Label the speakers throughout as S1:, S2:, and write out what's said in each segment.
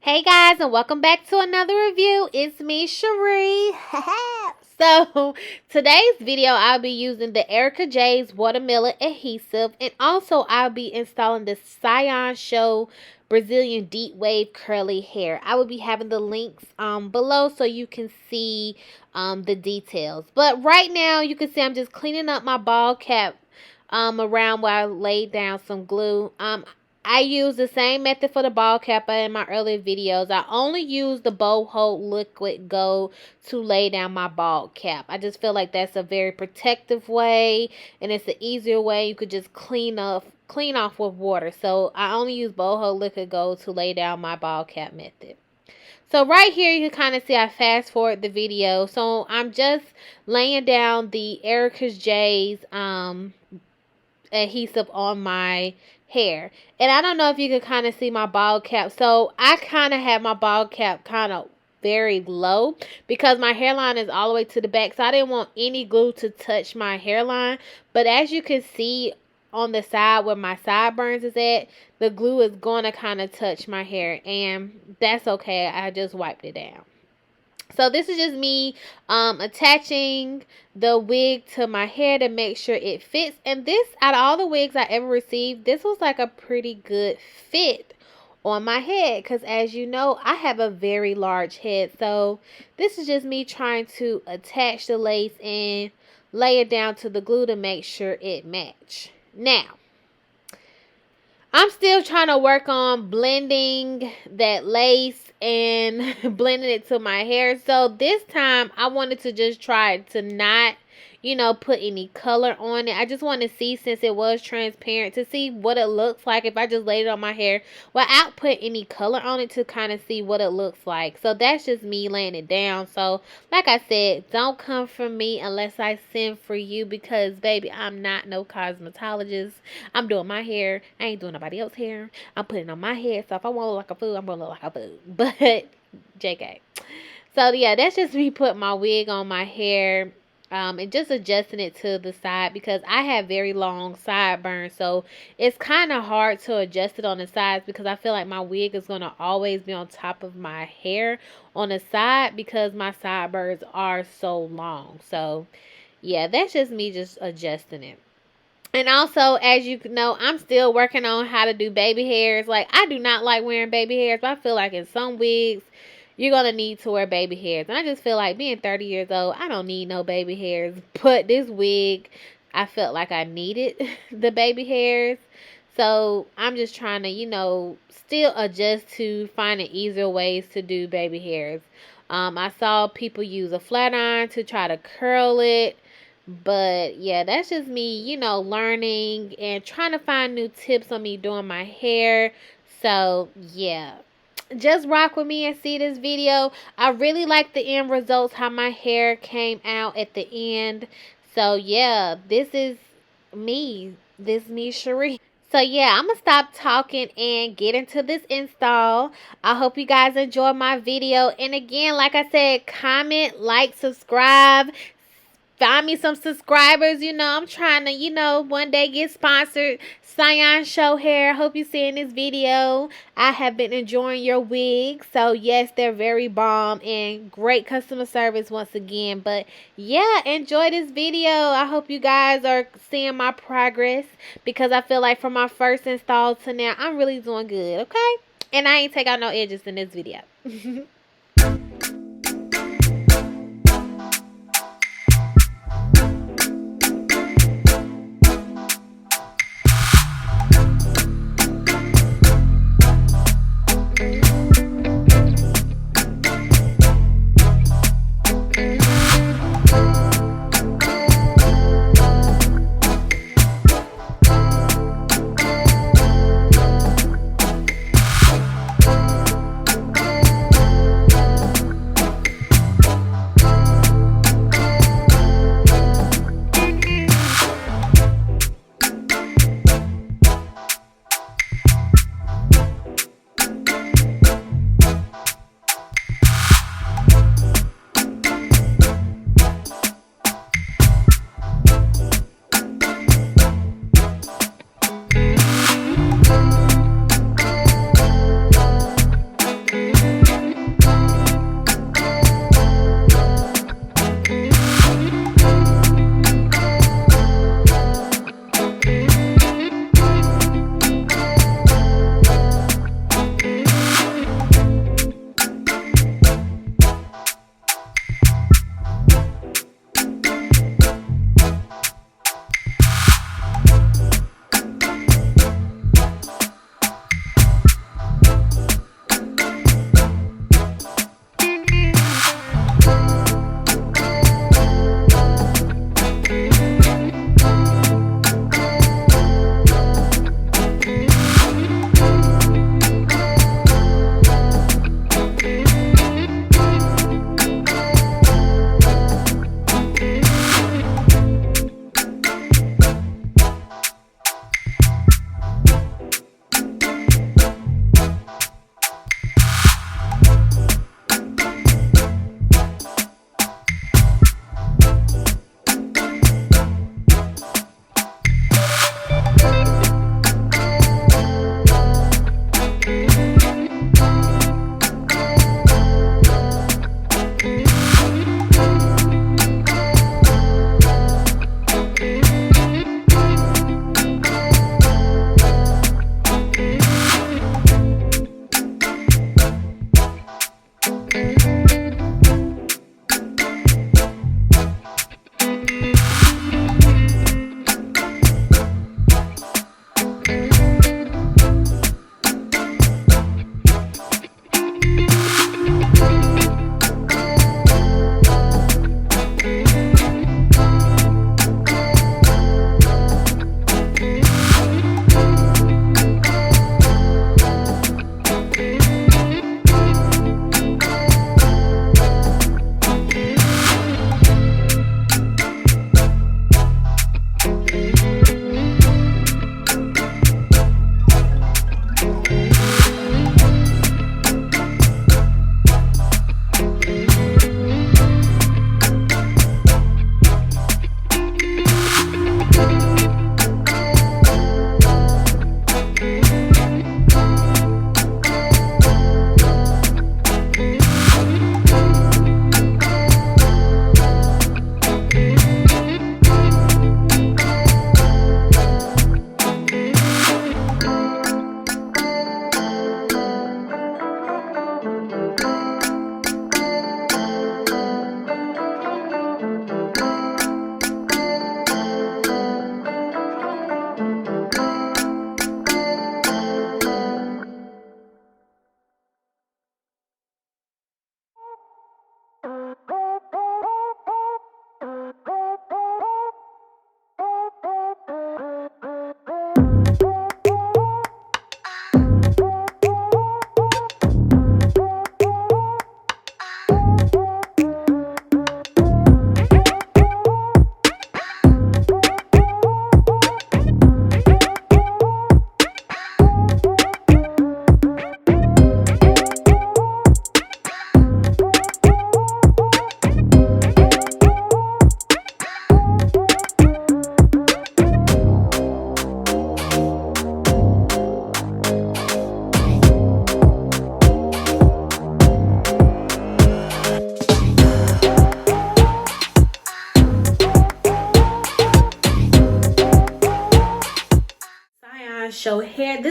S1: Hey guys, and welcome back to another review. It's me, Cherie. So, today's video, I'll be using the Ericka J's Watermelon Adhesive, and also I'll be installing the Siyun Show Brazilian Deep Wave Curly Hair. I will be having the links below so you can see the details. But right now, you can see I'm just cleaning up my bald cap around where I laid down some glue. I use the same method for the bald cap in my earlier videos. I only use the Boho Liquid Gold to lay down my bald cap. I just feel like that's a very protective way, and it's an easier way. You could just clean off with water. So I only use Boho Liquid Gold to lay down my bald cap method. So right here, you can kind of see I fast forward the video. So I'm just laying down the Ericka J's adhesive on my hair, and I don't know if you can kind of see my bald cap. So I kind of have my bald cap kind of very low because my hairline is all the way to the back, so I didn't want any glue to touch my hairline. But as you can see on the side where my sideburns is at, the glue is going to kind of touch my hair, and that's okay. I just wiped it down. So this is just me attaching the wig to my hair to make sure it fits. And this, out of all the wigs I ever received, this was like a pretty good fit on my head. Because as you know, I have a very large head. So this is just me trying to attach the lace and lay it down to the glue to make sure it match. Now, I'm still trying to work on blending that lace and blending it to my hair. So this time I wanted to just try to not, put any color on it. I just want to see, since it was transparent, to see what it looks like if I just laid it on my hair without putting any color on it, to kind of see what it looks like. So that's just me laying it down. So like I said, don't come from me unless I send for you, because baby, I'm not no cosmetologist. I'm doing my hair. I ain't doing nobody else's hair. I'm putting it on my head. So if I want to look like a fool, I'm going to look like a fool. But JK. So yeah, that's just me putting my wig on my hair. And just adjusting it to the side, because I have very long sideburns, so it's kind of hard to adjust it on the sides, because I feel like my wig is going to always be on top of my hair on the side because my sideburns are so long. So yeah, that's just me just adjusting it. And also, as you know, I'm still working on how to do baby hairs. Like, I do not like wearing baby hairs, but I feel like in some wigs you're going to need to wear baby hairs. And I just feel like, being 30 years old, I don't need no baby hairs. But this wig, I felt like I needed the baby hairs. So I'm just trying to, still adjust to finding easier ways to do baby hairs. I saw people use a flat iron to try to curl it. But yeah, that's just me, learning and trying to find new tips on me doing my hair. So yeah, just rock with me and see this video. I really like the end results, how my hair came out at the end. So yeah, this is me. This me, Cherie. So yeah, I'm going to stop talking and get into this install. I hope you guys enjoy my video. And again, like I said, comment, like, subscribe. Find me some subscribers. I'm trying to, one day get sponsored. Siyun Show Hair. Hope you see in this video. I have been enjoying your wigs. So, yes, they're very bomb and great customer service once again. But, yeah, enjoy this video. I hope you guys are seeing my progress, because I feel like from my first install to now, I'm really doing good, okay? And I ain't take out no edges in this video.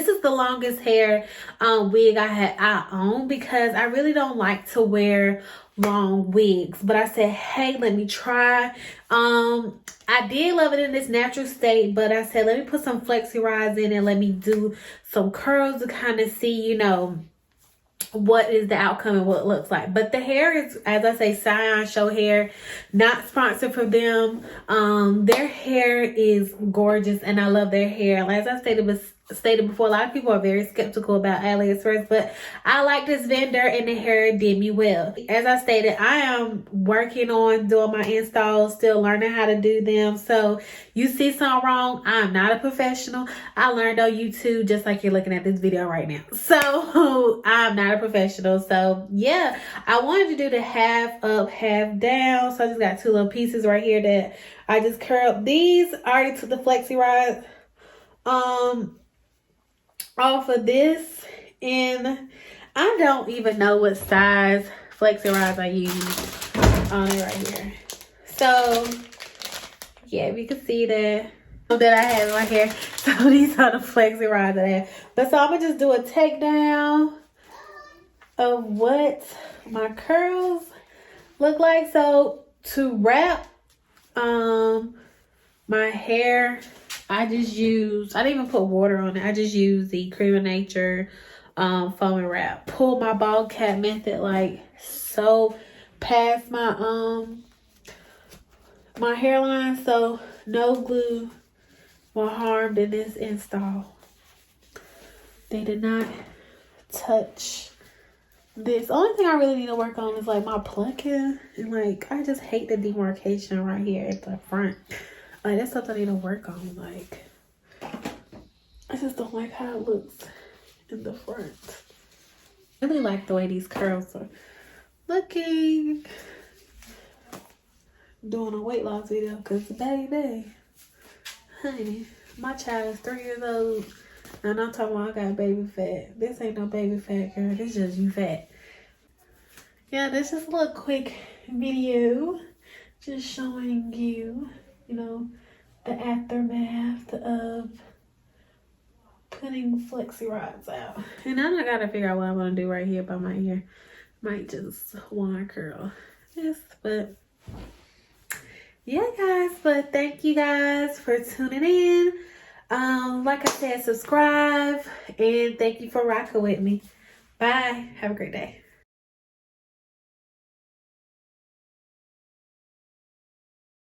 S1: is the longest hair wig I own, because I really don't like to wear long wigs. But I said, hey, let me try. I did love it in this natural state, but I said, let me put some flexi rods in and let me do some curls to kind of see, you know, what is the outcome and what it looks like. But the hair is, as I say, Siyun Show Hair, not sponsored for them. Their hair is gorgeous and I love their hair. As I stated before, a lot of people are very skeptical about AliExpress, but I like this vendor and the hair did me well. As I stated, I am working on doing my installs, still learning how to do them. So you see something wrong, I'm not a professional. I learned on YouTube, just like you're looking at this video right now. So I'm not a professional. So yeah, I wanted to do the half up, half down. So I just got two little pieces right here that I just curled. These I already took the flexi rods off of this, and I don't even know what size flexi rods I use on it right here. So yeah, if you can see that I have in my hair. So these are the flexi rods that I have. But so I'm gonna just do a takedown of what my curls look like. So to wrap my hair, I didn't even put water on it. I just used the Cream of Nature foam and wrap. Pulled my bald cap method like so past my my hairline, so no glue were harmed in this install. They did not touch this. Only thing I really need to work on is like my plucking, and like I just hate the demarcation right here at the front. Like that's something I need to work on. Like I just don't like how it looks in the front. I really like the way these curls are looking. Doing a weight loss video because baby, honey, my child is 3 years old and I'm talking about I got baby fat. This ain't no baby fat, girl. This just you fat. Yeah, this is a little quick video just showing you, you know, the aftermath of putting flexi rods out. And now I gotta figure out what I'm gonna do right here by my ear. Might just wand curl this, but yeah guys, but thank you guys for tuning in. Like I said, subscribe and thank you for rocking with me. Bye. Have a great day.